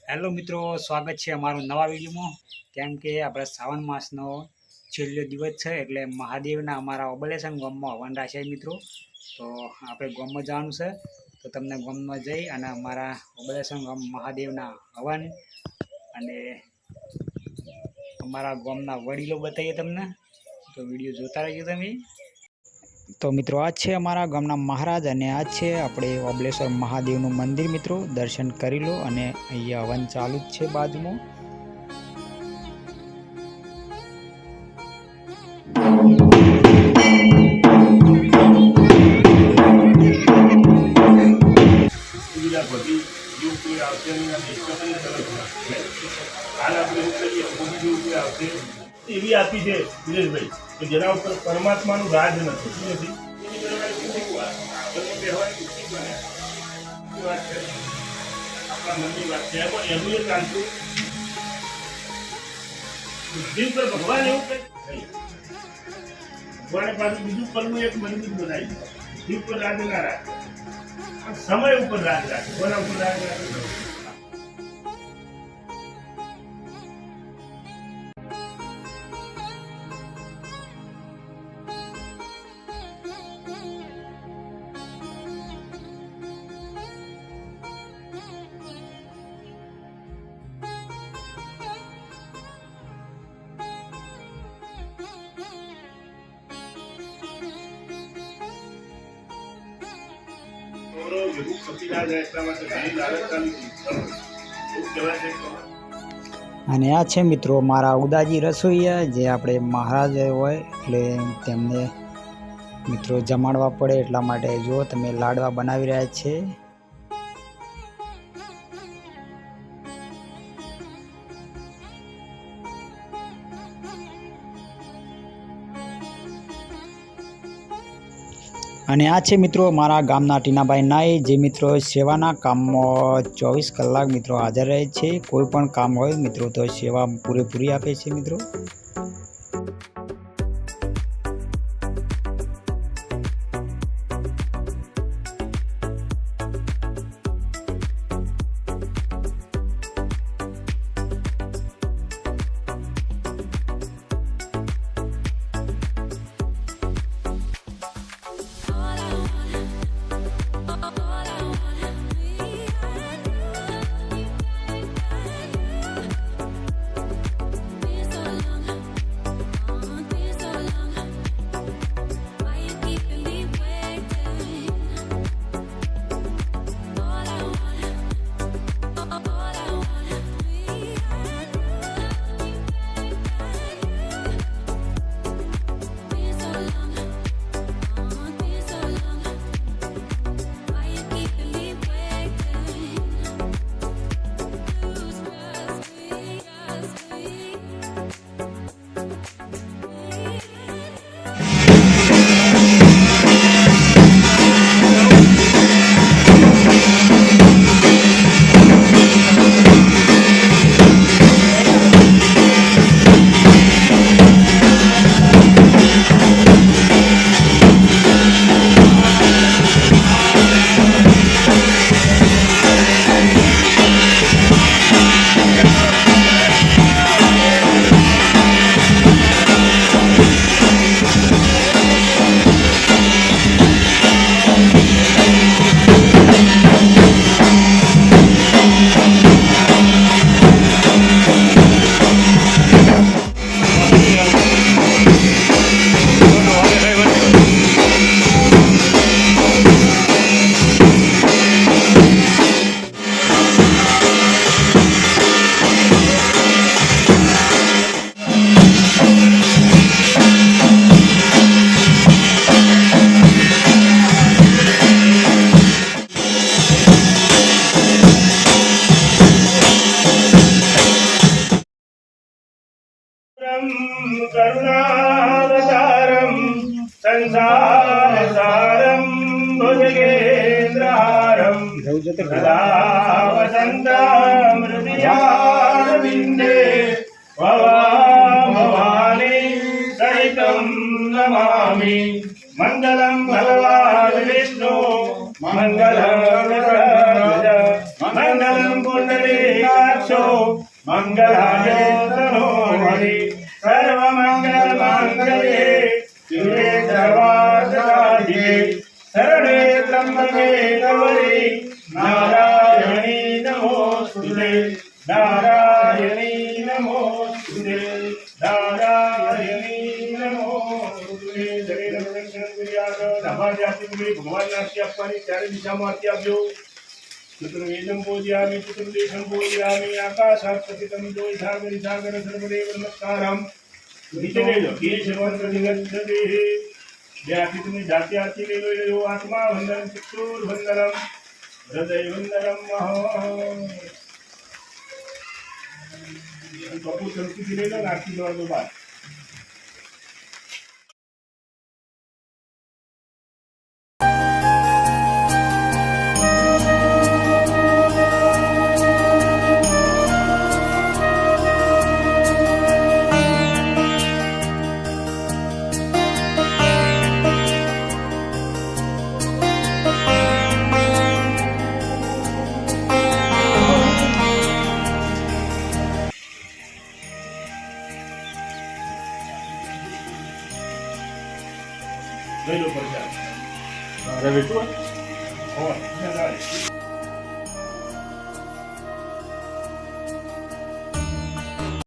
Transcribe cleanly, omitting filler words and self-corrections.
Hello મિત્રો, સ્વાગત છે અમારું નવા વિડીયોમાં। કેમ કે આપણે શ્રાવણ માસનો છેલ્લો દિવસ છે એટલે મહાદેવના અમારા ઓબલેશન ગામમાં હવન રાખ્યા મિત્રો। તો આપણે ગામમાં જવાનું છે, તો તમને ગામમાં જઈ અને અમારા ઓબલેશન ગામ મહાદેવના હવન અને અમારા ગામના વડીલો બતાવીએ તમને। તો વિડીયો જોતા રહેજો તમે। તો મિત્રો આ છે અમારા ગામના મહારાજ અને આ છે આપણે ઓબલેશ્વર મહાદેવનું મંદિર મિત્રો, દર્શન કરી લો। અને અહીંયા હવન ચાલુ જ છે બાજુમાં। એવી આપી છે દિનેશભાઈ કે જેના ઉપર પરમાત્માનું રાજ નથી શું નથી આપણા મનની વાત છે પણ એનું એ ચાલતું બુદ્ધિ ઉપર ભગવાન એવું કંઈક ભગવાને પાછું બીજું પરનું એક મંદિર બનાવ્યું, બુદ્ધિ ઉપર રાજ ના રાખે પણ સમય ઉપર રાજ રાખે। કોના ઉપર રાજ રાખે? અને આ છે મિત્રો મારા ઉદાજી રસોઈયા, જે આપણે મહારાજ હોય એટલે તેમને મિત્રો જમાડવા પડે એટલા માટે જો તમે લાડવા બનાવી રહ્યા છે। અને આ છે મિત્રો મારા ગામના ટીનાભાઈ નાઈ, જે મિત્રો સેવાના કામમાં 24 કલાક મિત્રો હાજર રહે છે। કોઈ પણ કામ હોય મિત્રો તો સેવા પૂરેપૂરી આપે છે મિત્રો। करुणावतारं संसारसारं भुजगेन्द्रहारं सदा वसन्तं हृदयारविन्दे भवानी सहितं नमामि। मङ्गलं भगवान् विष्णु मङ्गलं पुण्डरीकाक्ष રાખશો મંગલાય તનો હરિ સર્વ મંગલ માંગલ્યે શિવે સર્વાર્થસાધિકે શરણે ત્રંબકે ગૌરી નારાયણી નમોસ્તુતે નારાયણી નમોસ્તુતે નારાયણી નમોસ્તુતે જય રમણ ગુરિયાગ નમઃ જાતિ ભગવાન નાસ્તિ આપવાની ચારે દિશામાં આરતી આપજો ચતુર્વેદમ પૂજયામિ ચતુર્દેશમ પૂજયામિ આકાશાત પતિતમ જોઈ સાગર સાગર સર્વદેવ નમસ્કારમ નીચે લેજો કેશવંત નિગંધતે જ્યાંથી તમે જાતે આરતી લઈ લો આત્મા વંદન ચક્ષુર વંદનમ હૃદય વંદનમ કપૂર સંસ્કૃતિ લઈ લો ને આરતી જવા દો બાદ લઈ લો પ્રચાર. રવિ તું હોય